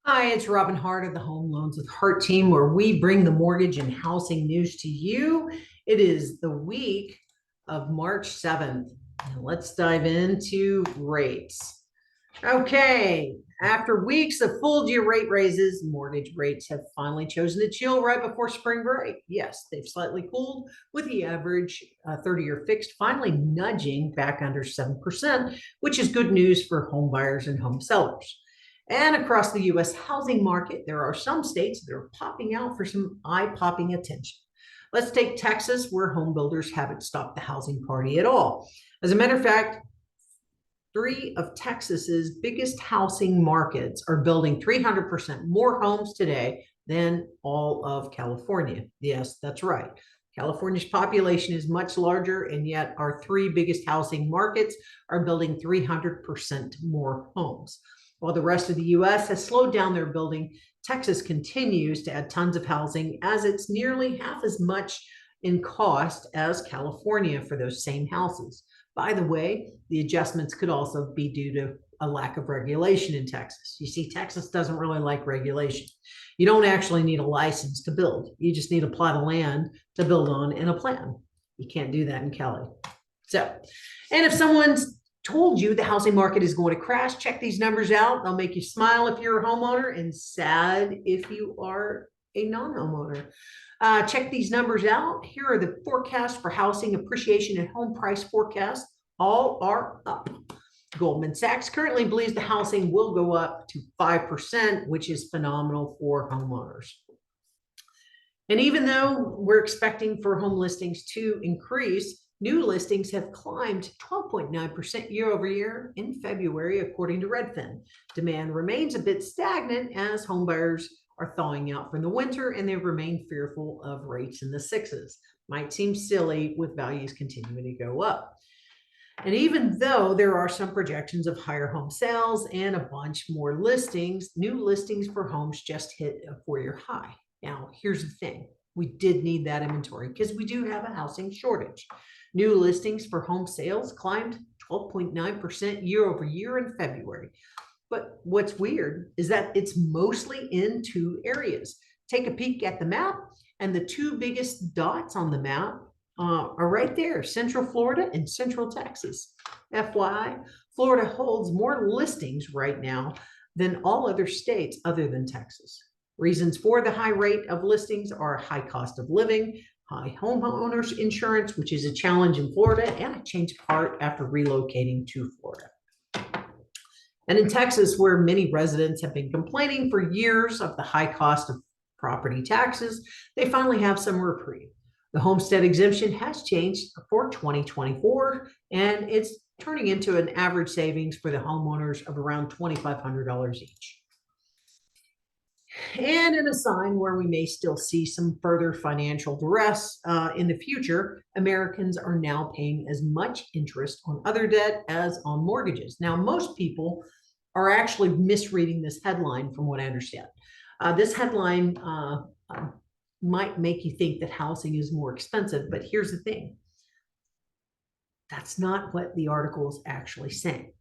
Hi, it's Robin Hart of the Home Loans with Hart team, where we bring the mortgage and housing news to you. It is the week of March 7th. And let's dive into rates. Okay, after weeks of full-year rate raises, mortgage rates have finally chosen to chill right before spring break. Yes, they've slightly cooled, with the average 30-year fixed finally nudging back under 7%, which is good news for home buyers and home sellers. And across the US housing market, there are some states that are popping out for some eye-popping attention. Let's take Texas, where home builders haven't stopped the housing party at all. As a matter of fact, three of Texas's biggest housing markets are building 300% more homes today than all of California. Yes, that's right. California's population is much larger, and yet our three biggest housing markets are building 300% more homes. While the rest of the US has slowed down their building, Texas continues to add tons of housing, as it's nearly half as much in cost as California for those same houses. By the way, the adjustments could also be due to a lack of regulation in Texas. You see, Texas doesn't really like regulation. You don't actually need a license to build. You just need a plot of land to build on and a plan. You can't do that in Cali. So, and if someone's told you the housing market is going to crash, check these numbers out. They'll make you smile if you're a homeowner and sad if you are a non-homeowner. Check these numbers out. Here are the forecasts for housing appreciation and home price forecasts. All are up. Goldman Sachs currently believes the housing will go up to 5%, which is phenomenal for homeowners. And even though we're expecting for home listings to increase, new listings have climbed 12.9% year over year in February, according to Redfin. Demand remains a bit stagnant as homebuyers are thawing out from the winter, and they remain fearful of rates in the sixes. Might seem silly with values continuing to go up. And even though there are some projections of higher home sales and a bunch more listings, new listings for homes just hit a 4-year high. Now, here's the thing. We did need that inventory because we do have a housing shortage. New listings for home sales climbed 12.9% year over year in February. But what's weird is that it's mostly in two areas. Take a peek at the map, and the two biggest dots on the map are right there, Central Florida and Central Texas. FYI, Florida holds more listings right now than all other states other than Texas. Reasons for the high rate of listings are high cost of living, high homeowners insurance, which is a challenge in Florida, and a change of heart after relocating to Florida. And in Texas, where many residents have been complaining for years of the high cost of property taxes, they finally have some reprieve. The homestead exemption has changed for 2024, and it's turning into an average savings for the homeowners of around $2,500 each. And in a sign where we may still see some further financial duress in the future, Americans are now paying as much interest on other debt as on mortgages. Now, most people are actually misreading this headline from what I understand. This headline might make you think that housing is more expensive, but here's the thing. That's not what the article is actually saying.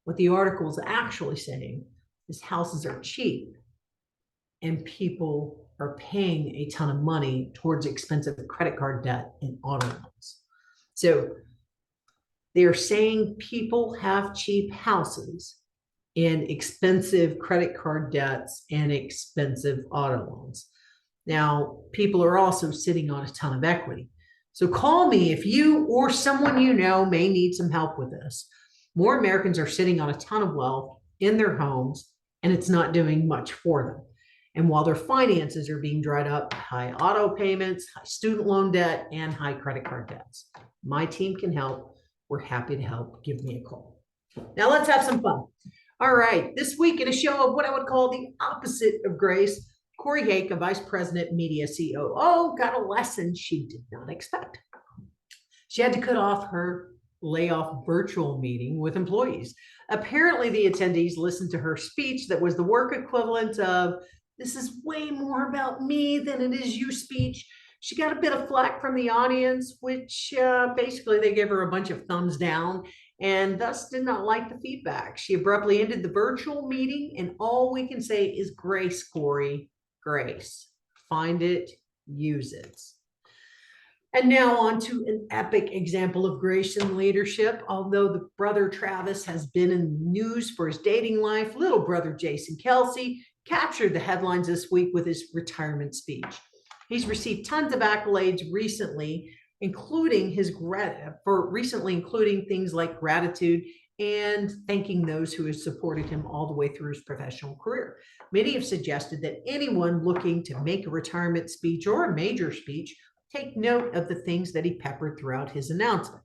What the article is actually saying is houses are cheap and people are paying a ton of money towards expensive credit card debt and auto loans. So they're saying people have cheap houses and expensive credit card debts and expensive auto loans. Now, people are also sitting on a ton of equity. So call me if you or someone you know may need some help with this. More Americans are sitting on a ton of wealth in their homes, and it's not doing much for them. And while their finances are being dried up, high auto payments, high student loan debt, and high credit card debts. My team can help. We're happy to help. Give me a call. Now let's have some fun. All right, this week in a show of what I would call the opposite of grace, Corey Hake, a vice president media COO, got a lesson she did not expect. She had to cut off her layoff virtual meeting with employees. Apparently, the attendees listened to her speech that was the work equivalent of, "This is way more about me than it is you" speech. She got a bit of flack from the audience, which basically they gave her a bunch of thumbs down. and thus did not like the feedback. She abruptly ended the virtual meeting, and all we can say is grace, Corey, grace. Find it, use it. And now on to an epic example of grace and leadership. Although the brother Travis has been in the news for his dating life, little brother Jason Kelsey captured the headlines this week with his retirement speech. He's received tons of accolades recently, including including things like gratitude and thanking those who have supported him all the way through his professional career. Many have suggested that anyone looking to make a retirement speech or a major speech take note of the things that he peppered throughout his announcement.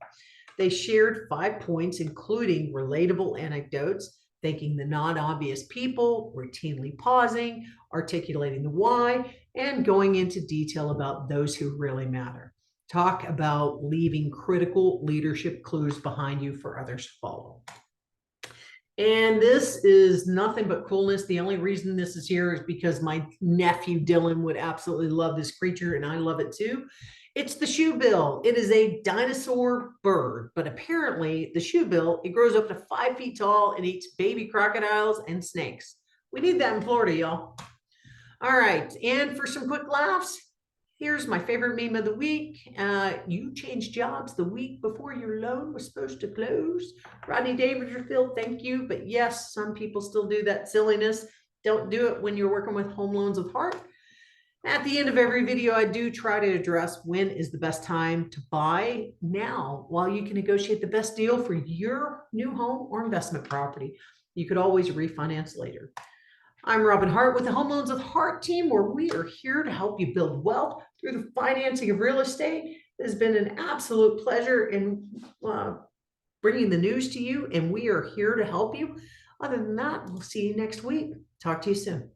They shared 5 points, including relatable anecdotes, thanking the non-obvious people, routinely pausing, articulating the why, and going into detail about those who really matter. Talk about leaving critical leadership clues behind you for others to follow. And this is nothing but coolness. The only reason this is here is because my nephew Dylan would absolutely love this creature, and I love it too. It's the shoebill. It is a dinosaur bird, but apparently the shoebill, it grows up to 5 feet tall and eats baby crocodiles and snakes. We need that in Florida, y'all. All right, and for some quick laughs, here's my favorite meme of the week. You changed jobs the week before your loan was supposed to close. Rodney Dangerfield, thank you. But yes, some people still do that silliness. Don't do it when you're working with home loans with Hart. At the end of every video, I do try to address when is the best time to buy now while you can negotiate the best deal for your new home or investment property. You could always refinance later. I'm Robin Hart with the Home Loans with Hart team, where we are here to help you build wealth through the financing of real estate. It has been an absolute pleasure in bringing the news to you, and we are here to help you. Other than that, we'll see you next week. Talk to you soon.